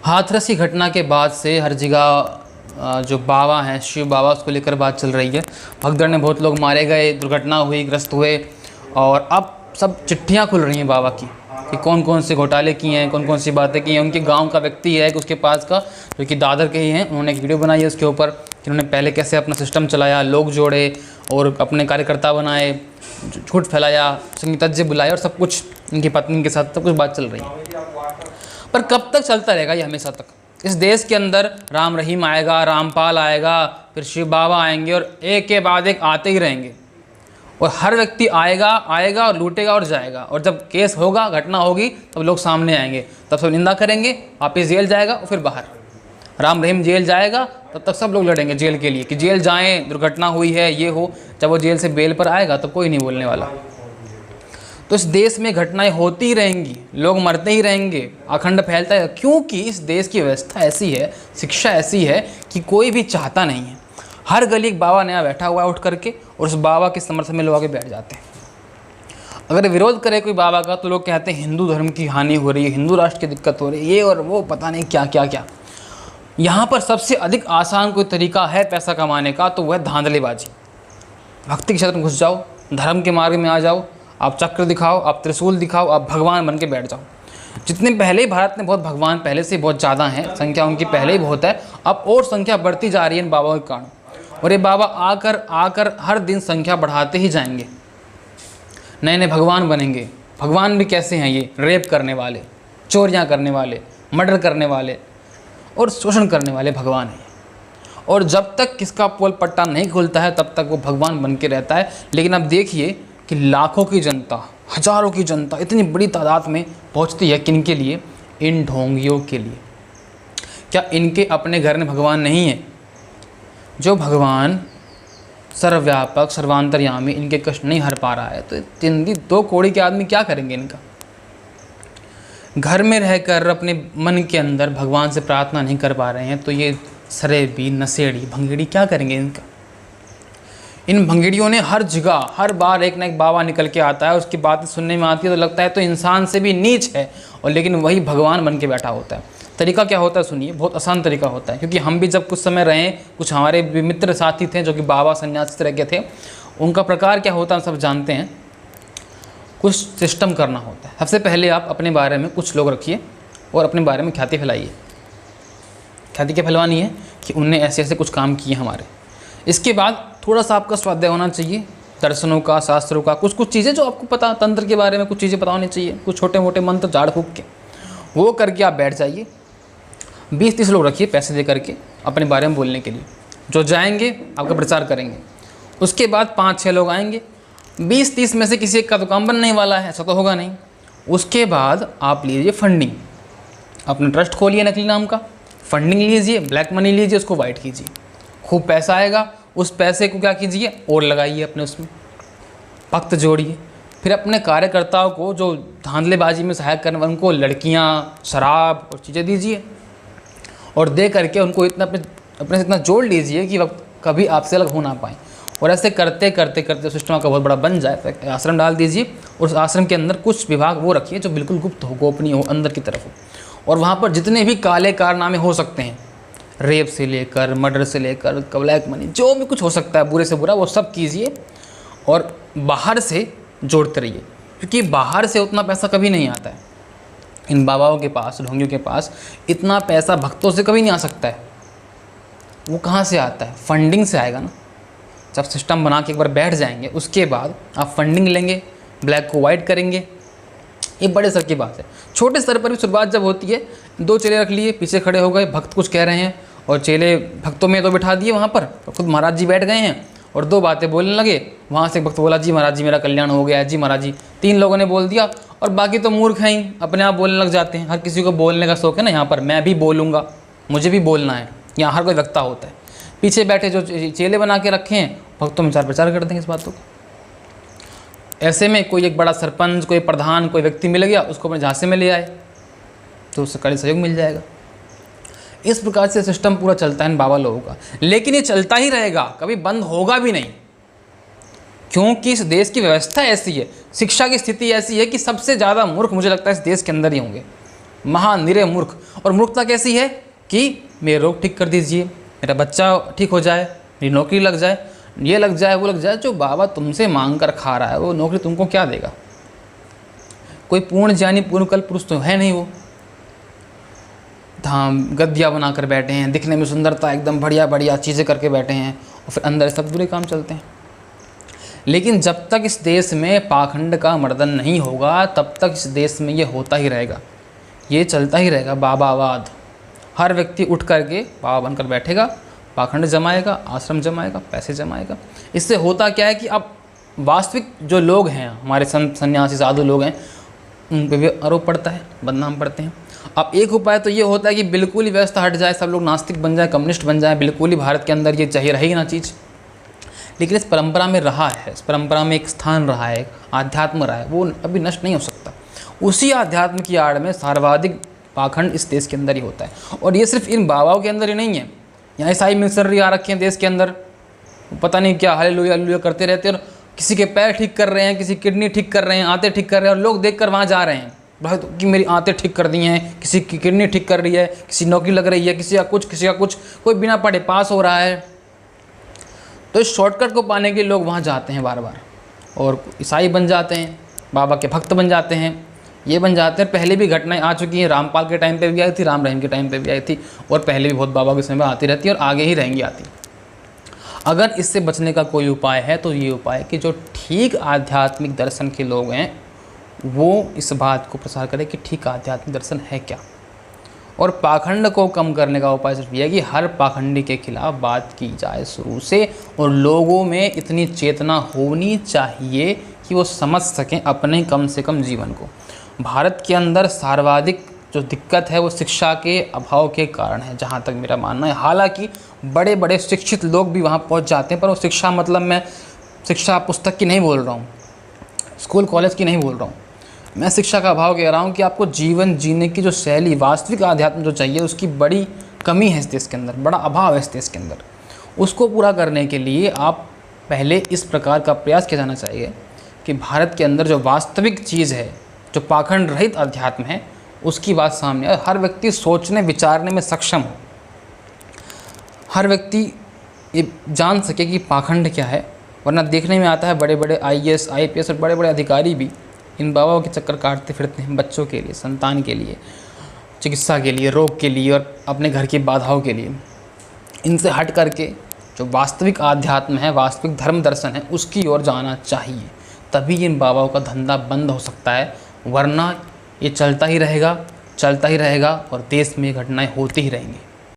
हाथरस की घटना के बाद से हर जगह जो बाबा हैं, शिव बाबा, उसको लेकर बात चल रही है। भगदड़ में बहुत लोग मारे गए, दुर्घटना हुई, ग्रस्त हुए, और अब सब चिट्ठियाँ खुल रही हैं बाबा की कि कौन कौन से घोटाले किए हैं, कौन कौन सी बातें की हैं। उनके गांव का व्यक्ति है कि उसके पास का, जो कि दादर के ही हैं, उन्होंने एक वीडियो बनाई है उसके ऊपर कि उन्होंने पहले कैसे अपना सिस्टम चलाया, लोग जोड़े और अपने कार्यकर्ता बनाए, झूठ फैलाया, संगीतज्ञ बुलाए और सब कुछ उनकी पत्नी के साथ सब कुछ बात चल रही है। पर कब तक चलता रहेगा ये? हमेशा तक। इस देश के अंदर राम रहीम आएगा, रामपाल आएगा, फिर शिव बाबा आएंगे और एक के बाद एक आते ही रहेंगे, और हर व्यक्ति आएगा और लूटेगा और जाएगा, और जब केस होगा, घटना होगी, तब लोग सामने आएंगे, तब सब निंदा करेंगे, वापस जेल जाएगा और फिर बाहर। राम रहीम जेल जाएगा, तब तक सब लोग लड़ेंगे जेल के लिए कि जेल जाएं, दुर्घटना हुई है, ये हो। जब वो जेल से बेल पर आएगा तब कोई नहीं बोलने वाला। तो इस देश में घटनाएं होती ही रहेंगी, लोग मरते ही रहेंगे, अखंड फैलता है, क्योंकि इस देश की व्यवस्था ऐसी है, शिक्षा ऐसी है कि कोई भी चाहता नहीं है। हर गली एक बाबा नया बैठा हुआ है उठ करके, और उस बाबा के समर्थन में लोग आके बैठ जाते हैं। अगर विरोध करे कोई बाबा का तो लोग कहते हैं हिंदू धर्म की हानि हो रही है, हिंदू राष्ट्र की दिक्कत हो रही है, ये और वो, पता नहीं क्या क्या क्या। यहाँ पर सबसे अधिक आसान कोई तरीका है पैसा कमाने का, तो वह धांधलेबाजी। भक्ति के क्षेत्र में घुस जाओ, धर्म के मार्ग में आ जाओ, आप चक्र दिखाओ, आप त्रिशूल दिखाओ, आप भगवान बन के बैठ जाओ। जितने पहले ही भारत में बहुत भगवान पहले से बहुत ज़्यादा हैं, संख्या उनकी पहले ही बहुत है, अब और संख्या बढ़ती जा रही है इन बाबाओं के कारण। और ये बाबा आकर हर दिन संख्या बढ़ाते ही जाएंगे, नए नए भगवान बनेंगे। भगवान भी कैसे हैं? ये रेप करने वाले, चोरियाँ करने वाले, मर्डर करने वाले और शोषण करने वाले भगवान हैं। और जब तक किसका पोल पट्टा नहीं खुलता है तब तक वो भगवान बन के रहता है। लेकिन अब देखिए कि लाखों की जनता, हजारों की जनता इतनी बड़ी तादाद में पहुंचती है, किन के लिए? इन ढोंगियों के लिए। क्या इनके अपने घर में भगवान नहीं है? जो भगवान सर्वव्यापक, सर्वांतर्यामी इनके कष्ट नहीं हर पा रहा है, तो जिंदगी दो कौड़ी के आदमी क्या करेंगे इनका? घर में रहकर अपने मन के अंदर भगवान से प्रार्थना नहीं कर पा रहे हैं, तो ये सरेबी, नशेड़ी, भंगेड़ी क्या करेंगे इनका? इन भंगेड़ियों ने हर जगह, हर बार एक ना एक बाबा निकल के आता है, उसकी बातें सुनने में आती है तो लगता है तो इंसान से भी नीच है, और लेकिन वही भगवान बन के बैठा होता है। तरीका क्या होता है सुनिए, बहुत आसान तरीका होता है, क्योंकि हम भी जब कुछ समय रहे, कुछ हमारे भी मित्र साथी थे जो कि बाबा सन्यासी तरह के थे, उनका प्रकार क्या होता है सब जानते हैं। कुछ सिस्टम करना होता है। सबसे पहले आप अपने बारे में कुछ लोग रखिए और अपने बारे में ख्याति फैलाइए। ख्याति क्या फैलवानी है? कि उनने ऐसे ऐसे कुछ काम किए हमारे। इसके बाद थोड़ा सा आपका स्वाध्याय होना चाहिए, दर्शनों का, शास्त्रों का, कुछ कुछ चीज़ें जो आपको पता, तंत्र के बारे में कुछ चीज़ें पता होनी चाहिए, कुछ छोटे मोटे मंत्र झाड़ फूक के, वो करके आप बैठ जाइए। 20-30 लोग रखिए पैसे दे करके अपने बारे में बोलने के लिए, जो जाएंगे आपका प्रचार करेंगे। उसके बाद 5-6 लोग आएंगे, 20-30 में से किसी एक का तो काम बनने वाला है, ऐसा तो होगा नहीं। उसके बाद आप लीजिए फंडिंग, अपना ट्रस्ट खोलिए नकली नाम का, फंडिंग लीजिए, ब्लैक मनी लीजिए, उसको वाइट कीजिए, खूब पैसा आएगा। उस पैसे को क्या कीजिए? और लगाइए अपने उसमें, भक्त जोड़िए। फिर अपने कार्यकर्ताओं को जो धांधलेबाजी में सहायक करने वाले, उनको लड़कियाँ, शराब और चीज़ें दीजिए, और दे करके उनको इतना अपने से इतना जोड़ लीजिए कि वक्त कभी आपसे अलग हो ना पाए। और ऐसे करते करते करते सिस्टम आपका बहुत बड़ा बन जाए, तो आश्रम डाल दीजिए, और उस आश्रम के अंदर कुछ विभाग वो रखिए जो बिल्कुल गुप्त हो, गोपनीय हो, अंदर की तरफ हो। और वहाँ पर जितने भी काले कारनामे हो सकते हैं, रेप से लेकर मर्डर से लेकर ब्लैक मनी, जो भी कुछ हो सकता है बुरे से बुरा, वो सब कीजिए। और बाहर से जोड़ते रहिए, क्योंकि बाहर से उतना पैसा कभी नहीं आता है। इन बाबाओं के पास, ढोंगियों के पास इतना पैसा भक्तों से कभी नहीं आ सकता है। वो कहाँ से आता है? फंडिंग से आएगा ना। जब सिस्टम बना के एक बार बैठ जाएंगे, उसके बाद आप फंडिंग लेंगे, ब्लैक को वाइट करेंगे। ये बड़े स्तर की बात है। छोटे स्तर पर भी शुरुआत जब होती है, 2 चेले रख लिए, पीछे खड़े हो गए, भक्त कुछ कह रहे हैं, और चेले भक्तों में तो बिठा दिए वहाँ पर, खुद महाराज जी बैठ गए हैं और 2 बातें बोलने लगे। वहाँ से भक्त बोला, जी महाराज जी मेरा कल्याण हो गया है, जी महाराज जी। 3 लोगों ने बोल दिया, और बाकी तो मूर्ख हैं ही, अपने आप बोलने लग जाते हैं। हर किसी को बोलने का शौक है ना, यहाँ पर मैं भी बोलूँगा, मुझे भी बोलना है, यहाँ हर कोई वक्ता होता है। पीछे बैठे जो चेले बना के रखे हैं, भक्तों में प्रचार कर देंगे इस बातों को। ऐसे में कोई एक बड़ा सरपंच, कोई प्रधान, कोई व्यक्ति मिल गया, उसको अपने झांसे में ले आए, तो उससे कड़ी सहयोग मिल जाएगा। इस प्रकार से सिस्टम पूरा चलता है इन बाबा लोगों का। लेकिन ये चलता ही रहेगा, कभी बंद होगा भी नहीं, क्योंकि इस देश की व्यवस्था ऐसी है, शिक्षा की स्थिति ऐसी है कि सबसे ज़्यादा मूर्ख मुझे लगता है इस देश के अंदर ही होंगे। महानिरे मूर्ख। और मूर्खता कैसी है कि मेरे रोग ठीक कर दीजिए, मेरा बच्चा ठीक हो जाए, मेरी नौकरी लग जाए, ये लग जाए, वो लग जाए। जो बाबा तुमसे मांग कर खा रहा है वो नौकरी तुमको क्या देगा? कोई पूर्ण ज्ञानी पूर्ण कल्प पुरुष तो है नहीं। वो धाम गद्दियाँ बना कर बैठे हैं, दिखने में सुंदरता एकदम बढ़िया बढ़िया चीज़ें करके बैठे हैं और फिर अंदर सब बुरे काम चलते हैं। लेकिन जब तक इस देश में पाखंड का मर्दन नहीं होगा तब तक इस देश में ये होता ही रहेगा, ये चलता ही रहेगा बाबावाद। हर व्यक्ति उठ करके बाबा बनकर बैठेगा, पाखंड जमाएगा, आश्रम जमाएगा, पैसे जमाएगा। इससे होता क्या है कि अब वास्तविक जो लोग हैं, हमारे संत सन्यासी साधु लोग हैं, उन पर भी आरोप पड़ता है, बदनाम पड़ते हैं। अब एक उपाय तो ये होता है कि बिल्कुल ही व्यवस्था हट जाए, सब लोग नास्तिक बन जाए, कम्युनिस्ट बन जाए, बिल्कुल ही भारत के अंदर ये चाहिए रही ना चीज़। लेकिन इस परंपरा में रहा है, इस परंपरा में एक स्थान रहा है, आध्यात्म रहा है, वो अभी नष्ट नहीं हो सकता। उसी आध्यात्म की आड़ में सर्वाधिक पाखंड इस देश के अंदर ही होता है। और ये सिर्फ इन बाबाओं के अंदर ही नहीं है, यहाँ ईसाई मिशनरी आ रखे हैं देश के अंदर, पता नहीं क्या हालेलुया हालेलुया करते रहते हैं, और किसी के पैर ठीक कर रहे हैं, किसी किडनी ठीक कर रहे हैं, आंतें ठीक कर रहे हैं, और लोग देखकर वहाँ जा रहे हैं भाई तो कि मेरी आंतें ठीक कर दी हैं, किसी की किडनी ठीक कर रही है, किसी नौकरी लग रही है, किसी का कुछ, कोई बिना पढ़े पास हो रहा है। तो इस शॉर्टकट को पाने के लिए लोग वहाँ जाते हैं बार बार, और ईसाई बन जाते हैं, बाबा के भक्त बन जाते हैं, ये बन जाते हैं। पहले भी घटनाएं आ चुकी हैं, रामपाल के टाइम पे भी आई थी, राम रहीम के टाइम पे भी आई थी, और पहले भी बहुत बाबा के समय आती रहती है और आगे ही रहेंगी आती। अगर इससे बचने का कोई उपाय है तो ये उपाय कि जो ठीक आध्यात्मिक दर्शन के लोग हैं वो इस बात को प्रसार करें कि ठीक आध्यात्मिक दर्शन है क्या। और पाखंड को कम करने का उपाय सिर्फ यह है कि हर पाखंडी के खिलाफ बात की जाए शुरू से, और लोगों में इतनी चेतना होनी चाहिए कि वो समझ सकें अपने कम से कम जीवन को। भारत के अंदर सर्वाधिक जो दिक्कत है वो शिक्षा के अभाव के कारण है, जहाँ तक मेरा मानना है। हालांकि बड़े बड़े शिक्षित लोग भी वहाँ पहुँच जाते हैं, पर वो शिक्षा मतलब मैं शिक्षा पुस्तक की नहीं बोल रहा हूँ, स्कूल कॉलेज की नहीं बोल रहा हूँ, मैं शिक्षा का अभाव कह रहा हूँ कि आपको जीवन जीने की जो शैली, वास्तविक आध्यात्म जो चाहिए, उसकी बड़ी कमी है इस देश के अंदर, बड़ा अभाव है इस देश के अंदर। उसको पूरा करने के लिए आप पहले इस प्रकार का प्रयास किया जाना चाहिए कि भारत के अंदर जो वास्तविक चीज़ है, जो पाखंड रहित अध्यात्म है, उसकी बात सामने आए। हर व्यक्ति सोचने विचारने में सक्षम हो, हर व्यक्ति ये जान सके कि पाखंड क्या है। वरना देखने में आता है बड़े बड़े IAS IPS और बड़े बड़े अधिकारी भी इन बाबाओं के चक्कर काटते फिरते हैं, बच्चों के लिए, संतान के लिए, चिकित्सा के लिए, रोग के लिए और अपने घर की बाधाओं के लिए। इनसे हट करके जो वास्तविक आध्यात्म है, वास्तविक धर्म दर्शन है, उसकी ओर जाना चाहिए। तभी इन बाबाओं का धंधा बंद हो सकता है, वरना ये चलता ही रहेगा और देश में घटनाएं होती ही रहेंगी।